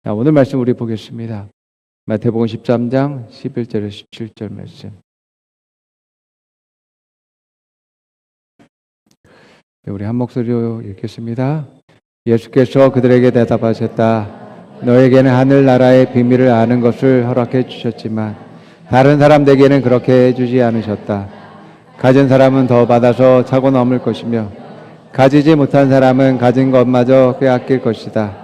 자, 오늘 말씀 우리 보겠습니다. 마태복음 13장 11절에서 17절 말씀. 우리 한 목소리로 읽겠습니다. 예수께서 그들에게 대답하셨다. 너에게는 하늘나라의 비밀을 아는 것을 허락해 주셨지만 다른 사람들에게는 그렇게 해주지 않으셨다. 가진 사람은 더 받아서 차고 넘을 것이며 가지지 못한 사람은 가진 것마저 빼앗길 것이다.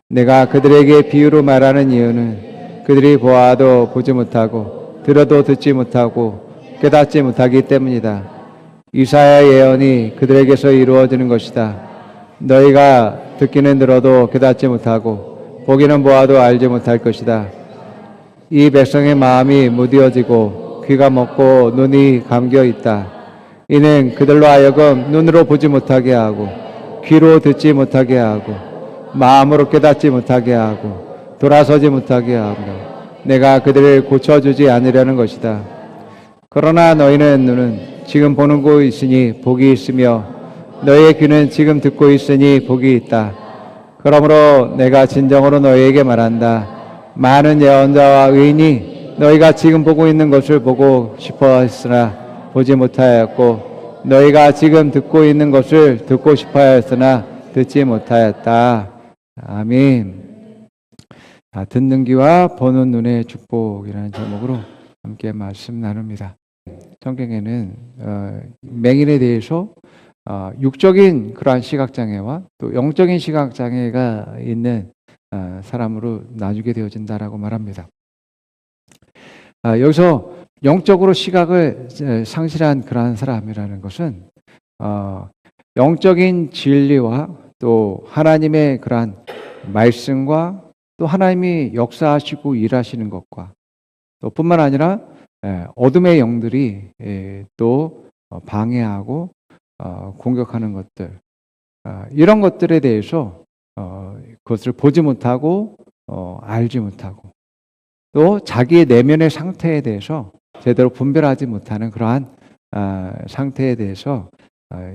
내가 그들에게 비유로 말하는 이유는 그들이 보아도 보지 못하고 들어도 듣지 못하고 깨닫지 못하기 때문이다. 이사야 예언이 그들에게서 이루어지는 것이다. 너희가 듣기는 들어도 깨닫지 못하고 보기는 보아도 알지 못할 것이다. 이 백성의 마음이 무디어지고 귀가 먹고 눈이 감겨 있다. 이는 그들로 하여금 눈으로 보지 못하게 하고 귀로 듣지 못하게 하고 마음으로 깨닫지 못하게 하고 돌아서지 못하게 하며 내가 그들을 고쳐주지 않으려는 것이다. 그러나 너희는 눈은 지금 보는 곳 있으니 복이 있으며 너희의 귀는 지금 듣고 있으니 복이 있다. 그러므로 내가 진정으로 너희에게 말한다. 많은 예언자와 의인이 너희가 지금 보고 있는 것을 보고 싶어 했으나 보지 못하였고 너희가 지금 듣고 있는 것을 듣고 싶어 했으나 듣지 못하였다. 아멘. 듣는 귀와 보는 눈의 축복이라는 제목으로 함께 말씀 나눕니다. 성경에는 맹인에 대해서 육적인 그러한 시각장애와 또 영적인 시각장애가 있는 사람으로 나누게 되어진다라고 말합니다. 여기서 영적으로 시각을 상실한 그러한 사람이라는 것은 영적인 진리와 또 하나님의 그러한 말씀과 또 하나님이 역사하시고 일하시는 것과 또 뿐만 아니라 어둠의 영들이 또 방해하고 공격하는 것들, 이런 것들에 대해서 그것을 보지 못하고 알지 못하고 또 자기의 내면의 상태에 대해서 제대로 분별하지 못하는 그러한 상태에 대해서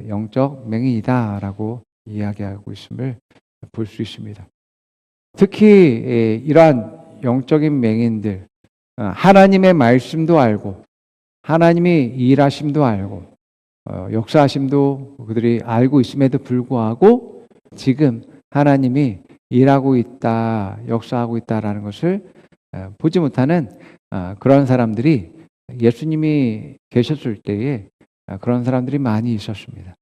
영적 맹인이다라고 이야기하고 있음을 볼 수 있습니다. 특히 이러한 영적인 맹인들, 하나님의 말씀도 알고 하나님이 일하심도 알고 역사하심도 그들이 알고 있음에도 불구하고 지금 하나님이 일하고 있다, 역사하고 있다라는 것을 보지 못하는 그런 사람들이 예수님이 계셨을 때에 그런 사람들이 많이 있었습니다.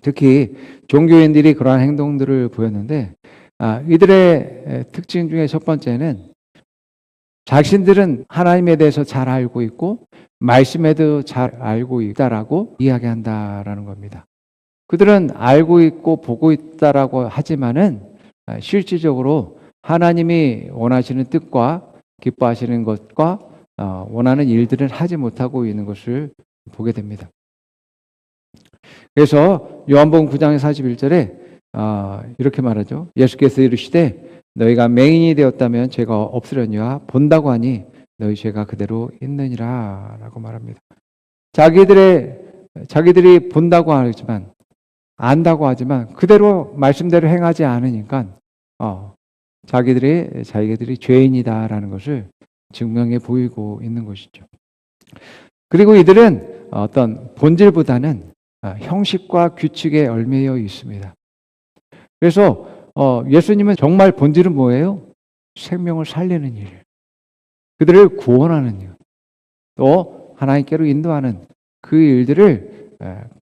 특히 종교인들이 그러한 행동들을 보였는데 이들의 특징 중에 첫 번째는 자신들은 하나님에 대해서 잘 알고 있고 말씀에도 잘 알고 있다라고 이야기한다라는 겁니다. 그들은 알고 있고 보고 있다라고 하지만은 실질적으로 하나님이 원하시는 뜻과 기뻐하시는 것과 원하는 일들을 하지 못하고 있는 것을 보게 됩니다. 그래서 요한복음 9장 41절에 이렇게 말하죠. 예수께서 이르시되 너희가 맹인이 되었다면 죄가 없으려니와 본다고 하니 너희 죄가 그대로 있느니라 라고 말합니다. 자기들이 본다고 하지만 안다고 하지만 그대로 말씀대로 행하지 않으니까 자기들이 죄인이다라는 것을 증명해 보이고 있는 것이죠. 그리고 이들은 어떤 본질보다는 형식과 규칙에 얽매여 있습니다. 그래서 예수님은 정말 본질은 뭐예요? 생명을 살리는 일, 그들을 구원하는 일, 또 하나님께로 인도하는 그 일들을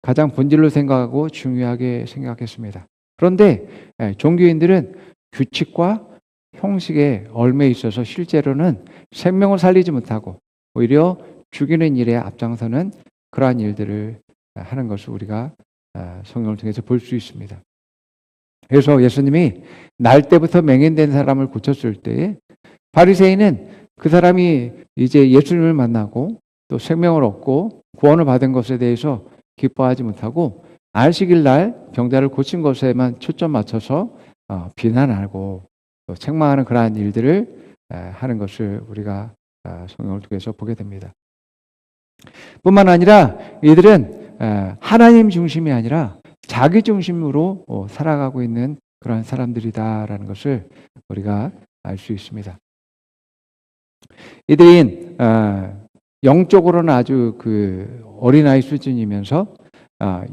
가장 본질로 생각하고 중요하게 생각했습니다. 그런데 종교인들은 규칙과 형식에 얽매여 있어서 실제로는 생명을 살리지 못하고 오히려 죽이는 일에 앞장서는 그러한 일들을 하는 것을 우리가 성경을 통해서 볼 수 있습니다. 그래서 예수님이 날 때부터 맹인된 사람을 고쳤을 때에 바리새인은 그 사람이 이제 예수님을 만나고 또 생명을 얻고 구원을 받은 것에 대해서 기뻐하지 못하고 안식일 날 병자를 고친 것에만 초점 맞춰서 비난하고 또 책망하는 그러한 일들을 하는 것을 우리가 성경을 통해서 보게 됩니다. 뿐만 아니라 이들은 하나님 중심이 아니라 자기 중심으로 살아가고 있는 그러한 사람들이다라는 것을 우리가 알 수 있습니다. 이들이 영적으로는 아주 그 어린아이 수준이면서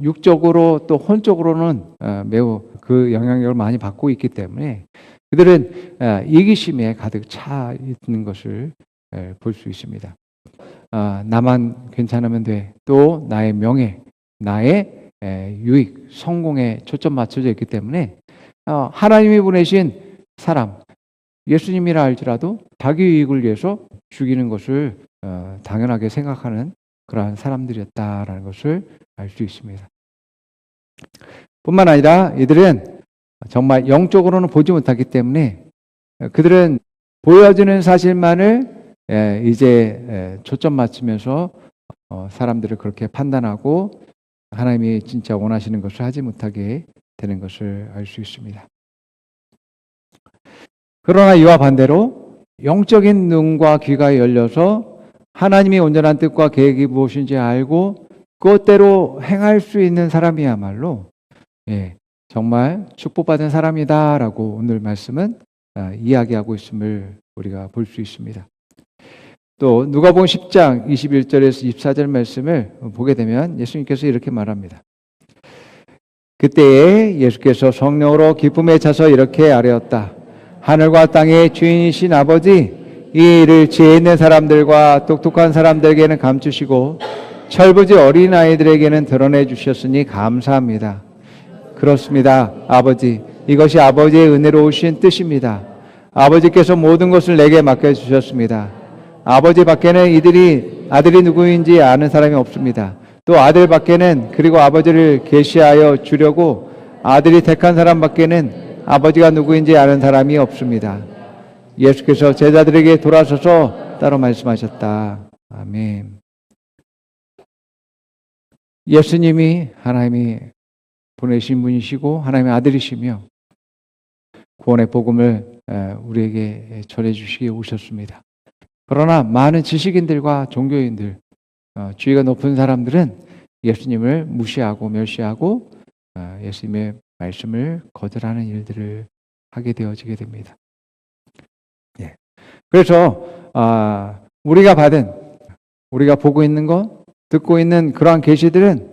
육적으로 또 혼적으로는 매우 그 영향력을 많이 받고 있기 때문에 그들은 이기심에 가득 차 있는 것을 볼 수 있습니다. 나만 괜찮으면 돼. 또 나의 명예, 나의 유익, 성공에 초점 맞춰져 있기 때문에 하나님이 보내신 사람, 예수님이라 할지라도 자기 이익을 위해서 죽이는 것을 당연하게 생각하는 그러한 사람들이었다라는 것을 알 수 있습니다. 뿐만 아니라 이들은 정말 영적으로는 보지 못하기 때문에 그들은 보여지는 사실만을 이제 초점 맞추면서 사람들을 그렇게 판단하고 하나님이 진짜 원하시는 것을 하지 못하게 되는 것을 알 수 있습니다. 그러나 이와 반대로 영적인 눈과 귀가 열려서 하나님이 온전한 뜻과 계획이 무엇인지 알고 그것대로 행할 수 있는 사람이야말로 정말 축복받은 사람이다라고 오늘 말씀은 이야기하고 있음을 우리가 볼 수 있습니다. 또 누가복음 10장 21절에서 24절 말씀을 보게 되면 예수님께서 이렇게 말합니다. 그때에 예수께서 성령으로 기쁨에 차서 이렇게 아뢰었다. 하늘과 땅의 주인이신 아버지, 이 일을 지혜 있는 사람들과 똑똑한 사람들에게는 감추시고 철부지 어린아이들에게는 드러내 주셨으니 감사합니다. 그렇습니다. 아버지, 이것이 아버지의 은혜로우신 뜻입니다. 아버지께서 모든 것을 내게 맡겨주셨습니다. 아버지 밖에는 이들이 아들이 누구인지 아는 사람이 없습니다. 또 아들 밖에는 그리고 아버지를 계시하여 주려고 아들이 택한 사람 밖에는 아버지가 누구인지 아는 사람이 없습니다. 예수께서 제자들에게 돌아서서 따로 말씀하셨다. 아멘. 예수님이 하나님이 보내신 분이시고 하나님의 아들이시며 구원의 복음을 우리에게 전해주시기에 오셨습니다. 그러나 많은 지식인들과 종교인들, 지위가 높은 사람들은 예수님을 무시하고 멸시하고 예수님의 말씀을 거절하는 일들을 하게 되어지게 됩니다. 그래서 우리가 보고 있는 것, 듣고 있는 그러한 계시들은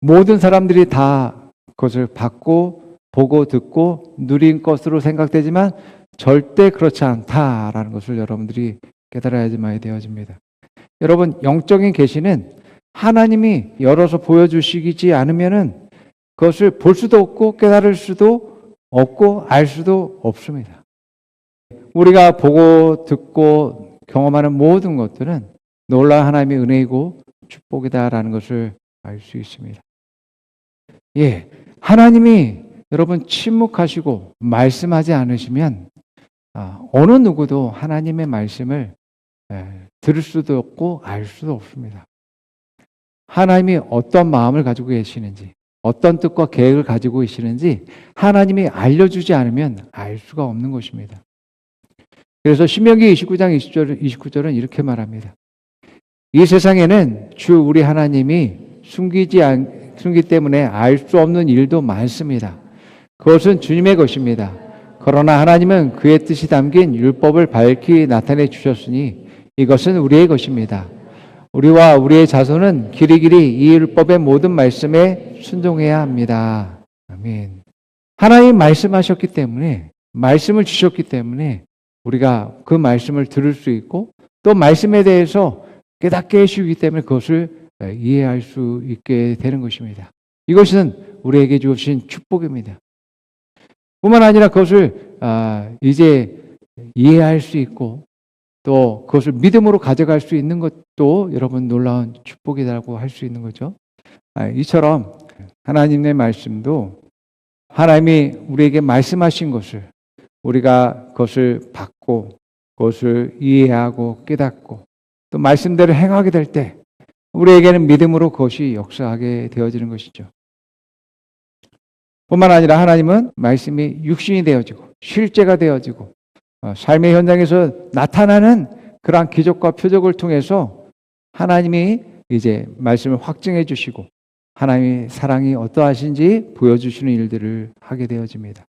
모든 사람들이 다 그것을 받고 보고 듣고 누린 것으로 생각되지만 절대 그렇지 않다라는 것을 여러분들이 깨달아야지만 되어집니다. 여러분, 영적인 계시는 하나님이 열어서 보여주시지 않으면은 그것을 볼 수도 없고 깨달을 수도 없고 알 수도 없습니다. 우리가 보고 듣고 경험하는 모든 것들은 놀라운 하나님의 은혜이고 축복이다라는 것을 알 수 있습니다. 하나님이 여러분 침묵하시고 말씀하지 않으시면 어느 누구도 하나님의 말씀을 들을 수도 없고 알 수도 없습니다. 하나님이 어떤 마음을 가지고 계시는지, 어떤 뜻과 계획을 가지고 계시는지 하나님이 알려주지 않으면 알 수가 없는 것입니다. 그래서 신명기 29장 29절은 이렇게 말합니다. 이 세상에는 주 우리 하나님이 숨기 때문에 알 수 없는 일도 많습니다. 그것은 주님의 것입니다. 그러나 하나님은 그의 뜻이 담긴 율법을 밝히 나타내 주셨으니 이것은 우리의 것입니다. 우리와 우리의 자손은 길이길이 이 율법의 모든 말씀에 순종해야 합니다. 아멘. 하나님 말씀하셨기 때문에, 말씀을 주셨기 때문에 우리가 그 말씀을 들을 수 있고 또 말씀에 대해서 깨닫게 해주기 때문에 그것을 이해할 수 있게 되는 것입니다. 이것은 우리에게 주신 축복입니다. 뿐만 아니라 그것을 이제 이해할 수 있고 또 그것을 믿음으로 가져갈 수 있는 것도 여러분 놀라운 축복이라고 할 수 있는 거죠. 이처럼 하나님의 말씀도 하나님이 우리에게 말씀하신 것을 우리가 그것을 받고 그것을 이해하고 깨닫고 또 말씀대로 행하게 될 때 우리에게는 믿음으로 그것이 역사하게 되어지는 것이죠. 뿐만 아니라 하나님은 말씀이 육신이 되어지고 실제가 되어지고 삶의 현장에서 나타나는 그러한 기적과 표적을 통해서 하나님이 이제 말씀을 확증해 주시고 하나님의 사랑이 어떠하신지 보여주시는 일들을 하게 되어집니다.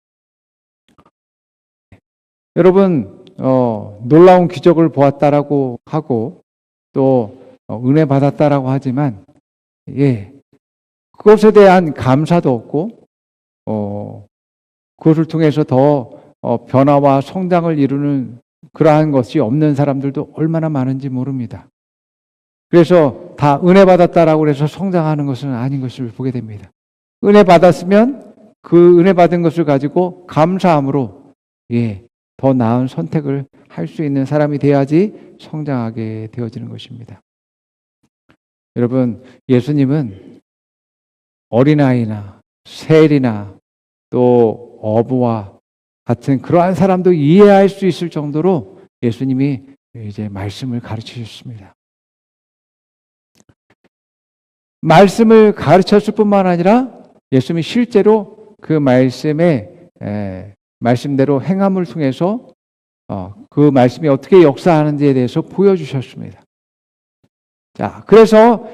여러분, 놀라운 기적을 보았다라고 하고 또 은혜 받았다라고 하지만, 그것에 대한 감사도 없고, 그것을 통해서 더 변화와 성장을 이루는 그러한 것이 없는 사람들도 얼마나 많은지 모릅니다. 그래서 다 은혜 받았다라고 해서 성장하는 것은 아닌 것을 보게 됩니다. 은혜 받았으면 그 은혜 받은 것을 가지고 감사함으로 더 나은 선택을 할 수 있는 사람이 돼야지 성장하게 되어지는 것입니다. 여러분, 예수님은 어린아이나 세리나 또 어부와 같은 그러한 사람도 이해할 수 있을 정도로 예수님이 이제 말씀을 가르치셨습니다. 말씀을 가르쳤을 뿐만 아니라 예수님이 실제로 그 말씀대로 행함을 통해서 그 말씀이 어떻게 역사하는지에 대해서 보여주셨습니다. 자, 그래서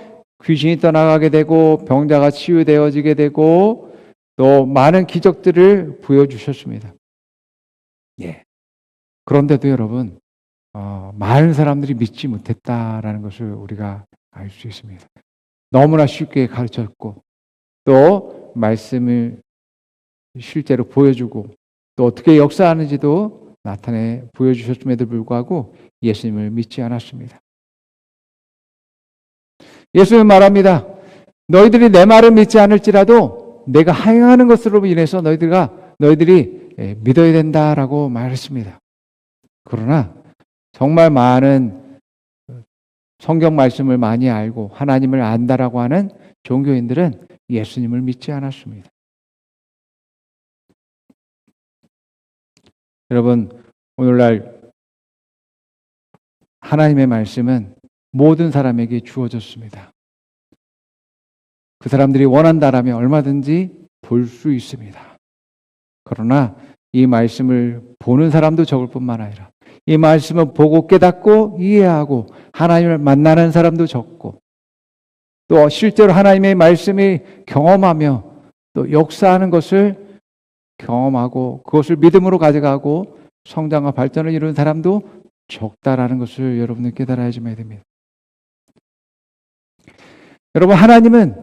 귀신이 떠나가게 되고 병자가 치유되어지게 되고 또 많은 기적들을 보여주셨습니다. 그런데도 여러분, 많은 사람들이 믿지 못했다라는 것을 우리가 알 수 있습니다. 너무나 쉽게 가르쳤고 또 말씀을 실제로 보여주고 또 어떻게 역사하는지도 나타내 보여주셨음에도 불구하고 예수님을 믿지 않았습니다. 예수님 말합니다. 너희들이 내 말을 믿지 않을지라도 내가 행하는 것으로 인해서 너희들이 믿어야 된다라고 말했습니다. 그러나 정말 많은 성경 말씀을 많이 알고 하나님을 안다라고 하는 종교인들은 예수님을 믿지 않았습니다. 여러분, 오늘날 하나님의 말씀은 모든 사람에게 주어졌습니다. 그 사람들이 원한다라면 얼마든지 볼 수 있습니다. 그러나 이 말씀을 보는 사람도 적을 뿐만 아니라 이 말씀을 보고 깨닫고 이해하고 하나님을 만나는 사람도 적고 또 실제로 하나님의 말씀이 경험하며 또 역사하는 것을 경험하고 그것을 믿음으로 가져가고 성장과 발전을 이루는 사람도 적다라는 것을 여러분은 깨달아야지만 됩니다. 여러분, 하나님은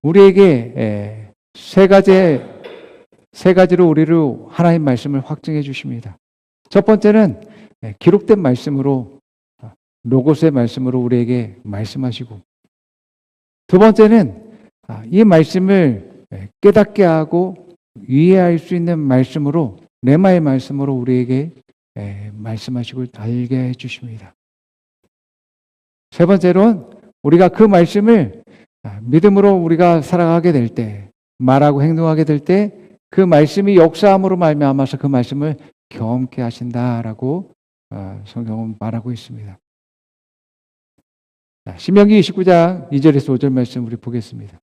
우리에게 세 가지로 우리를 하나님 말씀을 확증해 주십니다. 첫 번째는 기록된 말씀으로 로고스의 말씀으로 우리에게 말씀하시고 두 번째는 이 말씀을 깨닫게 하고 이해할 수 있는 말씀으로 레마의 말씀으로 우리에게 말씀하시고 알게 해 주십니다. 세 번째로는 우리가 그 말씀을 믿음으로 우리가 살아가게 될 때 말하고 행동하게 될 때 그 말씀이 역사함으로 말미암아서 그 말씀을 경험케 하신다라고 성경은 말하고 있습니다. 신명기 29장 2절에서 5절 말씀 우리 보겠습니다.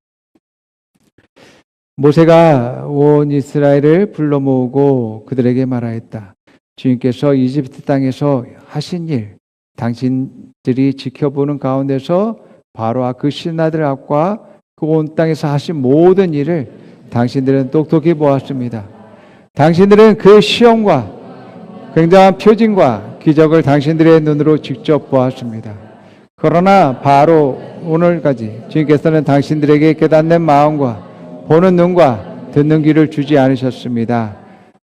모세가 온 이스라엘을 불러 모으고 그들에게 말하였다. 주님께서 이집트 땅에서 하신 일, 당신들이 지켜보는 가운데서 바로와 그 신하들 앞과 그 온 땅에서 하신 모든 일을 당신들은 똑똑히 보았습니다. 당신들은 그 시험과 굉장한 표징과 기적을 당신들의 눈으로 직접 보았습니다. 그러나 바로 오늘까지 주님께서는 당신들에게 깨닫는 마음과 보는 눈과 듣는 귀를 주지 않으셨습니다.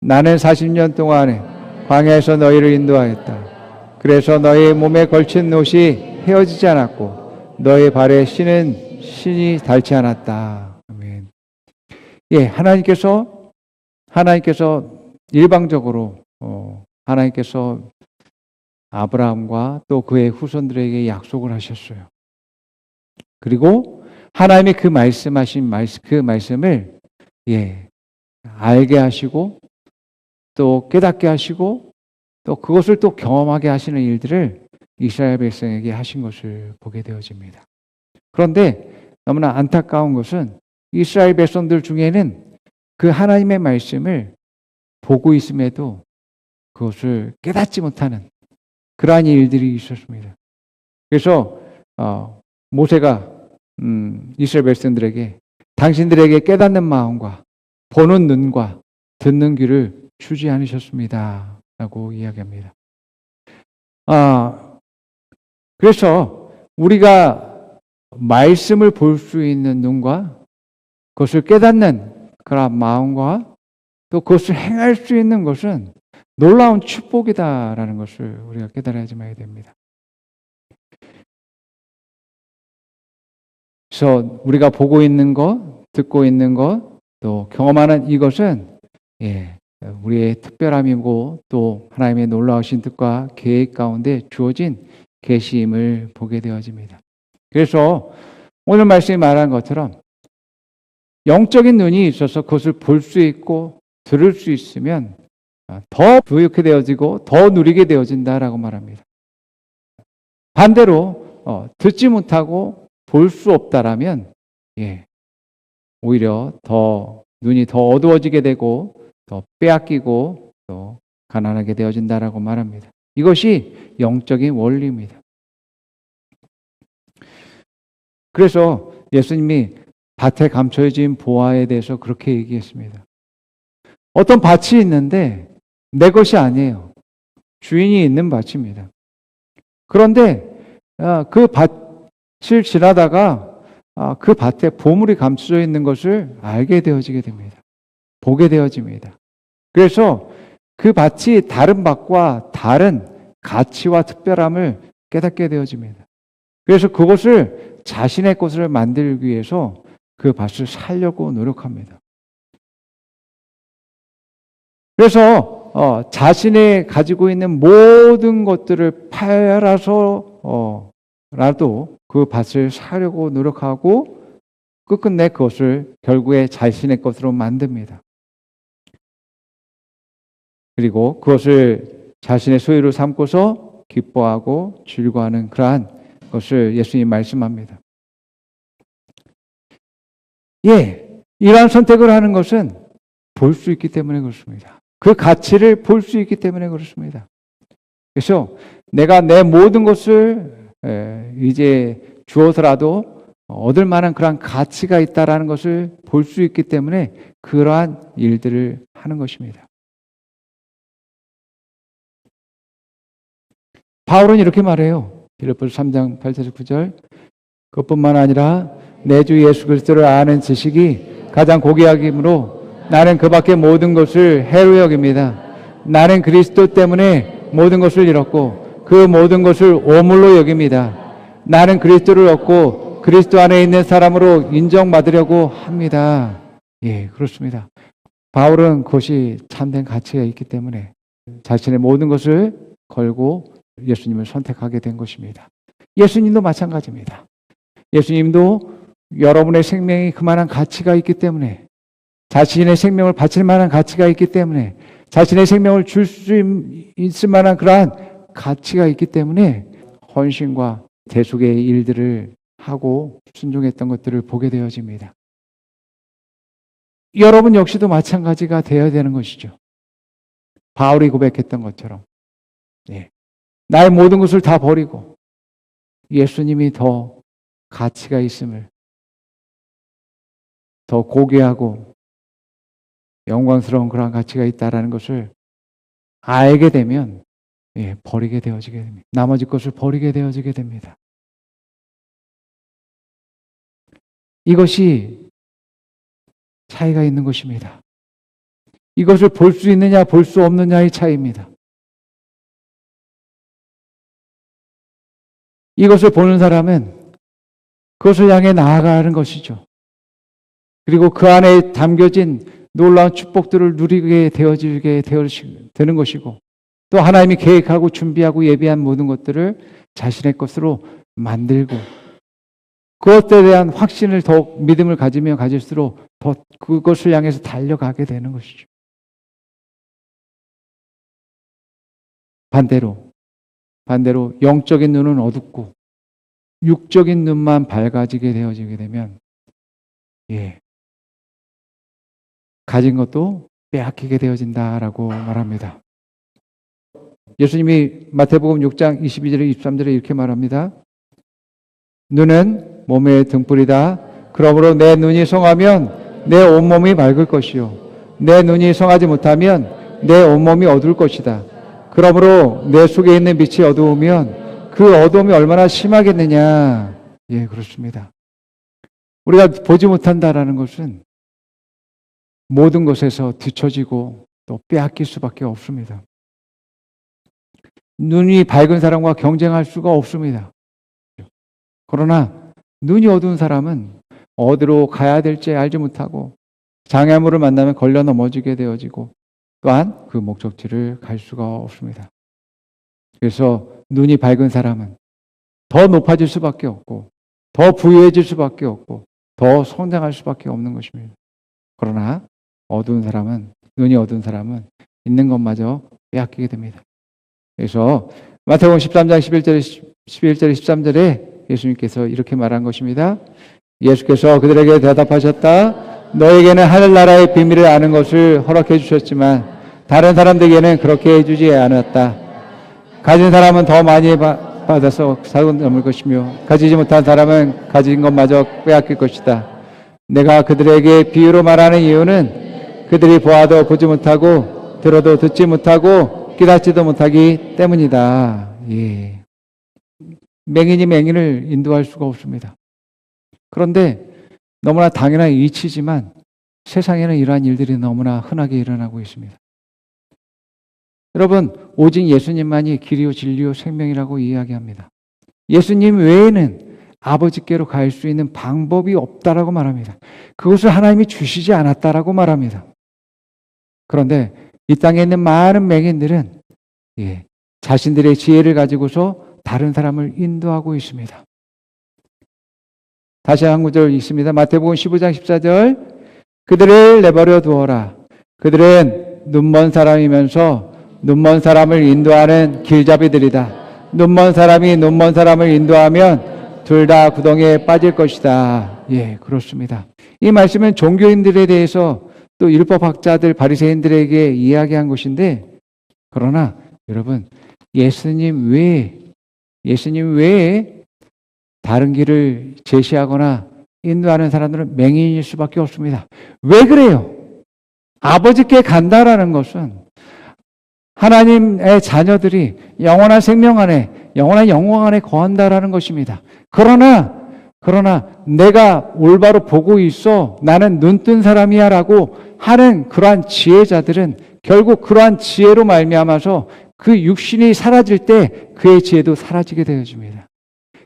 나는 40년 동안에 광야에서 너희를 인도하였다. 그래서 너희 몸에 걸친 옷이 헤어지지 않았고 너희 발에 신이 닳지 않았다. 아멘. 하나님께서 일방적으로 하나님께서 아브라함과 또 그의 후손들에게 약속을 하셨어요. 그리고 하나님이 그 말씀하신 그 말씀을 알게 하시고 또 깨닫게 하시고 또 그것을 또 경험하게 하시는 일들을 이스라엘 백성에게 하신 것을 보게 되어집니다. 그런데 너무나 안타까운 것은 이스라엘 백성들 중에는 그 하나님의 말씀을 보고 있음에도 그것을 깨닫지 못하는 그러한 일들이 있었습니다. 그래서 모세가 이스라엘 백성들에게 당신들에게 깨닫는 마음과 보는 눈과 듣는 귀를 주지 않으셨습니다. 라고 이야기합니다. 그래서 우리가 말씀을 볼 수 있는 눈과 그것을 깨닫는 그런 마음과 또 그것을 행할 수 있는 것은 놀라운 축복이다라는 것을 우리가 깨달아야지만 됩니다. 그래서 우리가 보고 있는 것, 듣고 있는 것, 또 경험하는 이것은 우리의 특별함이고 또 하나님의 놀라우신 뜻과 계획 가운데 주어진 계시임을 보게 되어집니다. 그래서 오늘 말씀이 말한 것처럼 영적인 눈이 있어서 그것을 볼 수 있고 들을 수 있으면 더 부유하게 되어지고 더 누리게 되어진다라고 말합니다. 반대로 듣지 못하고 볼 수 없다라면 오히려 더 눈이 더 어두워지게 되고 더 빼앗기고 또 가난하게 되어진다라고 말합니다. 이것이 영적인 원리입니다. 그래서 예수님이 밭에 감춰진 보화에 대해서 그렇게 얘기했습니다. 어떤 밭이 있는데 내 것이 아니에요. 주인이 있는 밭입니다. 그런데 그 밭을 지나다가 그 밭에 보물이 감춰져 있는 것을 알게 되어지게 됩니다. 보게 되어집니다. 그래서 그 밭이 다른 밭과 다른 가치와 특별함을 깨닫게 되어집니다. 그래서 그것을 자신의 것을 만들기 위해서 그 밭을 살려고 노력합니다. 그래서 자신이 가지고 있는 모든 것들을 팔아서 라도 그 밭을 사려고 노력하고 끝끝내 그것을 결국에 자신의 것으로 만듭니다. 그리고 그것을 자신의 소유로 삼고서 기뻐하고 즐거워하는 그러한 것을 예수님이 말씀합니다. 이러한 선택을 하는 것은 볼 수 있기 때문에 그렇습니다. 그 가치를 볼 수 있기 때문에 그렇습니다. 그래서 내가 내 모든 것을 이제 주어서라도 얻을 만한 그러한 가치가 있다라는 것을 볼 수 있기 때문에 그러한 일들을 하는 것입니다. 바울은 이렇게 말해요. 빌립보서 3장 8절 9절. 그것뿐만 아니라 내 주 예수 그리스도를 아는 지식이 가장 고귀하기므로 나는 그 밖의 모든 것을 해로 여깁니다. 나는 그리스도 때문에 모든 것을 잃었고 그 모든 것을 오물로 여깁니다. 나는 그리스도를 얻고 그리스도 안에 있는 사람으로 인정받으려고 합니다. 그렇습니다. 바울은 그것이 참된 가치가 있기 때문에 자신의 모든 것을 걸고 예수님을 선택하게 된 것입니다. 예수님도 마찬가지입니다. 예수님도 여러분의 생명이 그만한 가치가 있기 때문에 자신의 생명을 바칠 만한 가치가 있기 때문에 자신의 생명을 줄 수 있을 만한 그러한 가치가 있기 때문에 헌신과 대속의 일들을 하고 순종했던 것들을 보게 되어집니다. 여러분 역시도 마찬가지가 되어야 되는 것이죠. 바울이 고백했던 것처럼 나의 모든 것을 다 버리고 예수님이 더 가치가 있음을, 더 고귀하고 영광스러운 그런 가치가 있다라는 것을 알게 되면 버리게 되어지게 됩니다. 나머지 것을 버리게 되어지게 됩니다. 이것이 차이가 있는 것입니다. 이것을 볼 수 있느냐 볼 수 없느냐의 차이입니다. 이것을 보는 사람은 그것을 향해 나아가는 것이죠. 그리고 그 안에 담겨진 놀라운 축복들을 누리게 되어지게 되는 것이고 또 하나님이 계획하고 준비하고 예비한 모든 것들을 자신의 것으로 만들고 그것에 대한 확신을 더욱 믿음을 가지면 가질수록 더 그것을 향해서 달려가게 되는 것이죠. 반대로 영적인 눈은 어둡고 육적인 눈만 밝아지게 되어지게 되면 가진 것도 빼앗기게 되어진다라고 말합니다. 예수님이 마태복음 6장 22절에 23절에 이렇게 말합니다. 눈은 몸의 등불이다. 그러므로 내 눈이 성하면 내 온몸이 맑을 것이요 내 눈이 성하지 못하면 내 온몸이 어두울 것이다. 그러므로 내 속에 있는 빛이 어두우면 그 어두움이 얼마나 심하겠느냐. 예, 그렇습니다. 우리가 보지 못한다라는 것은 모든 것에서 뒤처지고 또 빼앗길 수밖에 없습니다. 눈이 밝은 사람과 경쟁할 수가 없습니다. 그러나 눈이 어두운 사람은 어디로 가야 될지 알지 못하고 장애물을 만나면 걸려 넘어지게 되어지고 또한 그 목적지를 갈 수가 없습니다. 그래서 눈이 밝은 사람은 더 높아질 수밖에 없고 더 부유해질 수밖에 없고 더 성장할 수밖에 없는 것입니다. 그러나 눈이 어두운 사람은 있는 것마저 빼앗기게 됩니다. 그래서 마태복음 13장 11절에 13절에 예수님께서 이렇게 말한 것입니다. 예수께서 그들에게 대답하셨다. 너에게는 하늘나라의 비밀을 아는 것을 허락해 주셨지만 다른 사람들에게는 그렇게 해주지 않았다. 가진 사람은 더 많이 받아서 사고 넘을 것이며 가지지 못한 사람은 가진 것마저 빼앗길 것이다. 내가 그들에게 비유로 말하는 이유는 그들이 보아도 보지 못하고 들어도 듣지 못하고 깨닫지도 못하기 때문이다. 예. 맹인이 맹인을 인도할 수가 없습니다. 그런데 너무나 당연한 이치지만 세상에는 이러한 일들이 너무나 흔하게 일어나고 있습니다. 여러분, 오직 예수님만이 길이요 진리요 생명이라고 이야기합니다. 예수님 외에는 아버지께로 갈 수 있는 방법이 없다라고 말합니다. 그것을 하나님이 주시지 않았다라고 말합니다. 그런데 이 땅에 있는 많은 맹인들은 자신들의 지혜를 가지고서 다른 사람을 인도하고 있습니다. 다시 한 구절 있습니다. 마태복음 15장 14절 그들을 내버려 두어라. 그들은 눈먼 사람이면서 눈먼 사람을 인도하는 길잡이들이다. 눈먼 사람이 눈먼 사람을 인도하면 둘 다 구덩이에 빠질 것이다. 예, 그렇습니다. 이 말씀은 종교인들에 대해서 또 율법학자들 바리새인들에게 이야기한 것인데 그러나 여러분 예수님 외에 다른 길을 제시하거나 인도하는 사람들은 맹인일 수밖에 없습니다. 왜 그래요? 아버지께 간다라는 것은 하나님의 자녀들이 영원한 생명 안에, 영원한 영광 안에 거한다라는 것입니다. 그러나 내가 올바로 보고 있어, 나는 눈뜬 사람이야 라고 하는 그러한 지혜자들은 결국 그러한 지혜로 말미암아서 그 육신이 사라질 때 그의 지혜도 사라지게 되어집니다.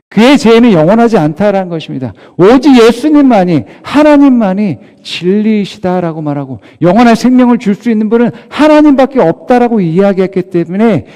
그의 지혜는 영원하지 않다라는 것입니다. 오직 예수님만이, 하나님만이 진리이시다라고 말하고 영원한 생명을 줄 수 있는 분은 하나님밖에 없다라고 이야기했기 때문에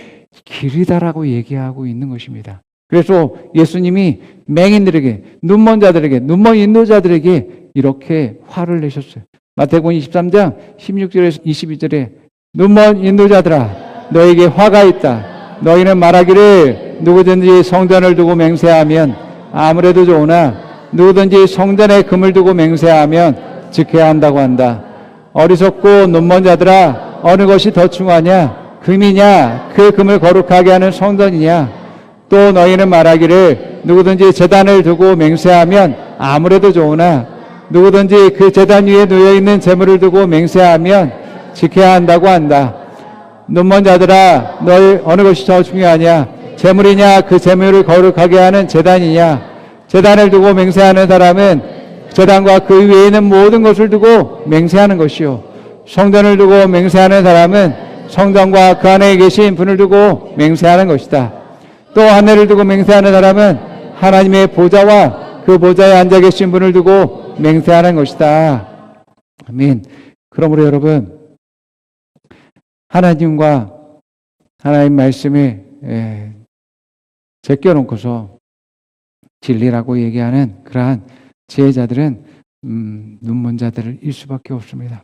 길이다라고 얘기하고 있는 것입니다. 그래서 예수님이 맹인들에게, 눈먼 자들에게, 눈먼 인도자들에게 이렇게 화를 내셨어요. 마태복음 23장 16절에서 22절에 눈먼 인도자들아 너에게 화가 있다. 너희는 말하기를 누구든지 성전을 두고 맹세하면 아무래도 좋으나 누구든지 성전에 금을 두고 맹세하면 지켜야 한다고 한다. 어리석고 눈먼 자들아 어느 것이 더 중하냐? 금이냐? 그 금을 거룩하게 하는 성전이냐? 또 너희는 말하기를 누구든지 제단을 두고 맹세하면 아무래도 좋으나 누구든지 그 제단 위에 놓여있는 재물을 두고 맹세하면 지켜야 한다고 한다. 눈먼 자들아 너희 어느 것이 더 중요하냐? 재물이냐? 그 재물을 거룩하게 하는 제단이냐? 제단을 두고 맹세하는 사람은 제단과 그 위에 있는 모든 것을 두고 맹세하는 것이요 성전을 두고 맹세하는 사람은 성전과 그 안에 계신 분을 두고 맹세하는 것이다. 또 하늘을 두고 맹세하는 사람은 하나님의 보좌와 그 보좌에 앉아 계신 분을 두고 맹세하는 것이다. 아멘. 그러므로 여러분 하나님과 하나님 말씀에 제껴놓고서 진리라고 얘기하는 그러한 지혜자들은 눈먼 자들일 수밖에 없습니다.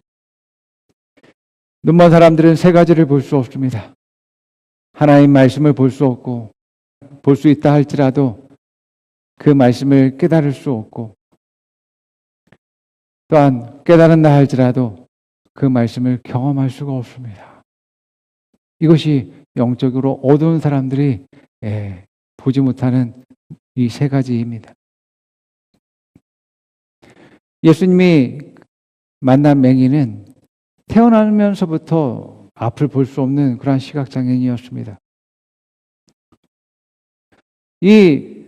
눈먼 사람들은 세 가지를 볼 수 없습니다. 하나님 말씀을 볼 수 없고 볼 수 있다 할지라도 그 말씀을 깨달을 수 없고 또한 깨달은다 할지라도 그 말씀을 경험할 수가 없습니다. 이것이 영적으로 어두운 사람들이 보지 못하는 이 세 가지입니다. 예수님이 만난 맹인은 태어나면서부터 앞을 볼 수 없는 그러한 시각장애인이었습니다. 이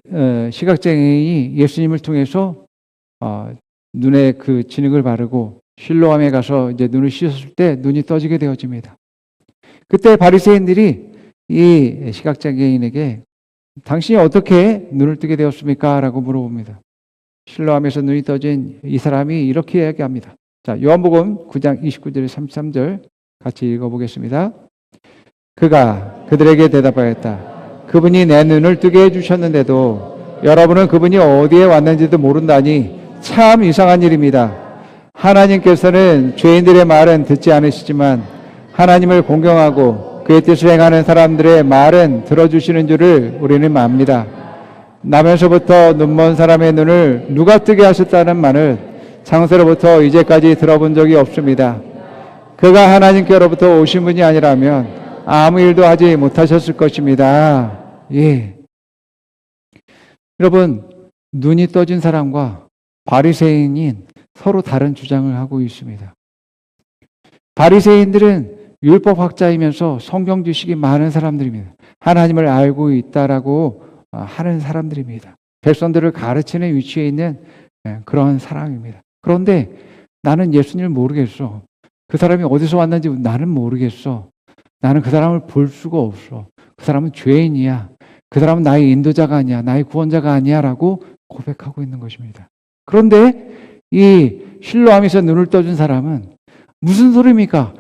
시각장애인이 예수님을 통해서 눈에 그 진흙을 바르고 실로암에 가서 이제 눈을 씻었을 때 눈이 떠지게 되어집니다. 그때 바리새인들이 이 시각장애인에게 당신이 어떻게 눈을 뜨게 되었습니까? 라고 물어봅니다. 실로암에서 눈이 떠진 이 사람이 이렇게 이야기합니다. 자, 요한복음 9장 29절 33절 같이 읽어보겠습니다. 그가 그들에게 대답하였다. 그분이 내 눈을 뜨게 해주셨는데도 여러분은 그분이 어디에 왔는지도 모른다니 참 이상한 일입니다. 하나님께서는 죄인들의 말은 듣지 않으시지만 하나님을 공경하고 그의 뜻을 행하는 사람들의 말은 들어주시는 줄을 우리는 압니다. 나면서부터 눈먼 사람의 눈을 누가 뜨게 하셨다는 말을 창세로부터 이제까지 들어본 적이 없습니다. 그가 하나님께로부터 오신 분이 아니라면 아무 일도 하지 못하셨을 것입니다. 예. 여러분, 눈이 떠진 사람과 바리새인인 서로 다른 주장을 하고 있습니다. 바리새인들은 율법학자이면서 성경 지식이 많은 사람들입니다. 하나님을 알고 있다라고 하는 사람들입니다. 백성들을 가르치는 위치에 있는 그런 사람입니다. 그런데 나는 예수님을 모르겠어. 그 사람이 어디서 왔는지 나는 모르겠어. 나는 그 사람을 볼 수가 없어. 그 사람은 죄인이야. 그 사람은 나의 인도자가 아니야. 나의 구원자가 아니야. 라고 고백하고 있는 것입니다. 그런데 이 실로암에서 눈을 떠준 사람은 무슨 소리입니까?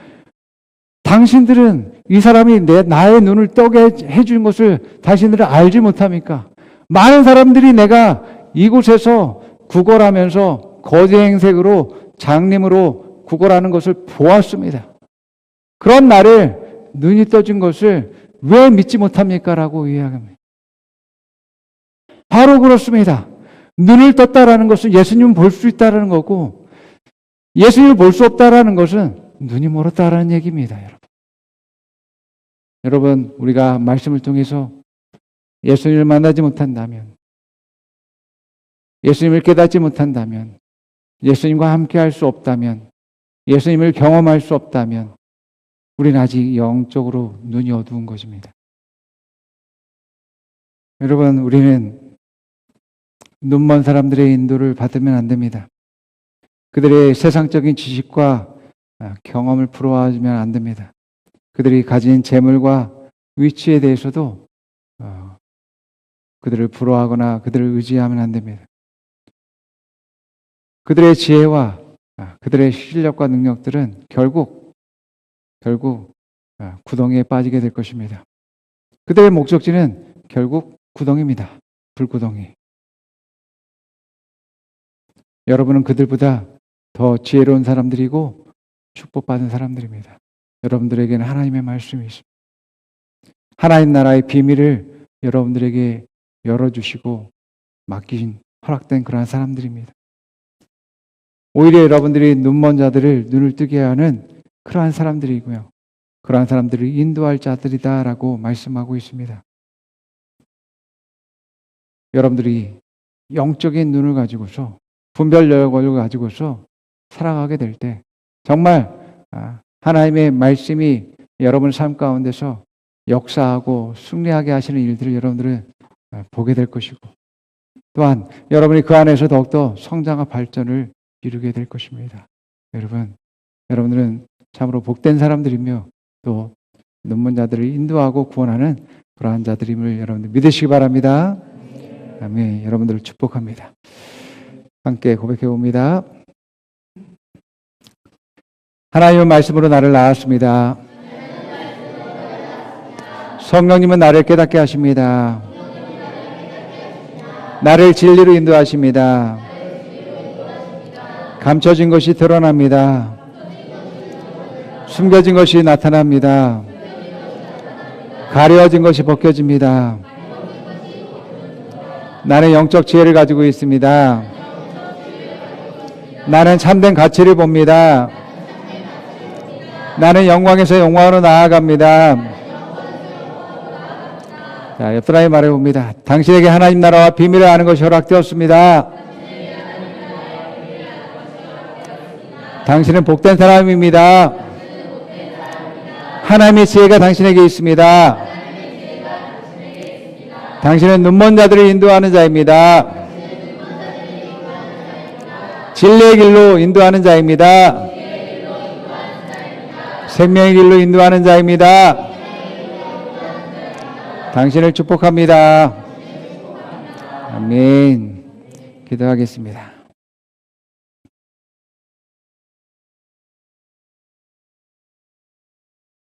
당신들은 이 사람이 나의 눈을 떠게 해준 것을 당신들은 알지 못합니까? 많은 사람들이 내가 이곳에서 구걸하면서 거지 행색으로 장님으로 구걸하는 것을 보았습니다. 그런 나를 눈이 떠진 것을 왜 믿지 못합니까? 라고 이야기합니다. 바로 그렇습니다. 눈을 떴다라는 것은 예수님을 볼 수 있다는 거고 예수님을 볼 수 없다라는 것은 눈이 멀었다라는 얘기입니다. 여러분, 우리가 말씀을 통해서 예수님을 만나지 못한다면, 예수님을 깨닫지 못한다면, 예수님과 함께 할 수 없다면, 예수님을 경험할 수 없다면 우리는 아직 영적으로 눈이 어두운 것입니다. 여러분, 우리는 눈먼 사람들의 인도를 받으면 안 됩니다. 그들의 세상적인 지식과 경험을 부러워하면 안 됩니다. 그들이 가진 재물과 위치에 대해서도 그들을 부러워하거나 그들을 의지하면 안 됩니다. 그들의 지혜와 그들의 실력과 능력들은 결국 구덩이에 빠지게 될 것입니다. 그들의 목적지는 결국 구덩이입니다. 불구덩이. 여러분은 그들보다 더 지혜로운 사람들이고 축복받은 사람들입니다. 여러분들에게는 하나님의 말씀이 있습니다. 하나님 나라의 비밀을 여러분들에게 열어주시고 맡긴 허락된 그러한 사람들입니다. 오히려 여러분들이 눈먼 자들을 눈을 뜨게 하는 그러한 사람들이고요. 그러한 사람들을 인도할 자들이다라고 말씀하고 있습니다. 여러분들이 영적인 눈을 가지고서 분별력을 가지고서 살아가게 될 때 정말 하나님의 말씀이 여러분 삶 가운데서 역사하고 승리하게 하시는 일들을 여러분들은 보게 될 것이고 또한 여러분이 그 안에서 더욱더 성장과 발전을 이루게 될 것입니다. 여러분들은 참으로 복된 사람들이며 또 눈먼 자들을 인도하고 구원하는 그러한 자들임을 여러분들 믿으시기 바랍니다. 아멘. 여러분들을 축복합니다. 함께 고백해 봅니다. 하나님의 말씀으로 나를 낳았습니다. 성령님은 나를 깨닫게 하십니다. 나를 진리로 인도하십니다. 감춰진 것이 드러납니다. 숨겨진 것이 나타납니다. 가려진 것이 벗겨집니다. 나는 영적 지혜를 가지고 있습니다. 나는 참된 가치를 봅니다. 나는 영광에서 영광으로 나아갑니다. 자, 옆 사람이 말해봅니다. 당신에게 하나님 나라와 비밀을 아는 것이 허락되었습니다. 당신은 복된 사람입니다. 하나님의 지혜가 당신에게 있습니다. 당신은 눈먼 자들을 인도하는 자입니다. 진리의 길로 인도하는 자입니다. 생명의 길로 인도하는 자입니다. 당신을 축복합니다. 아멘. 기도하겠습니다.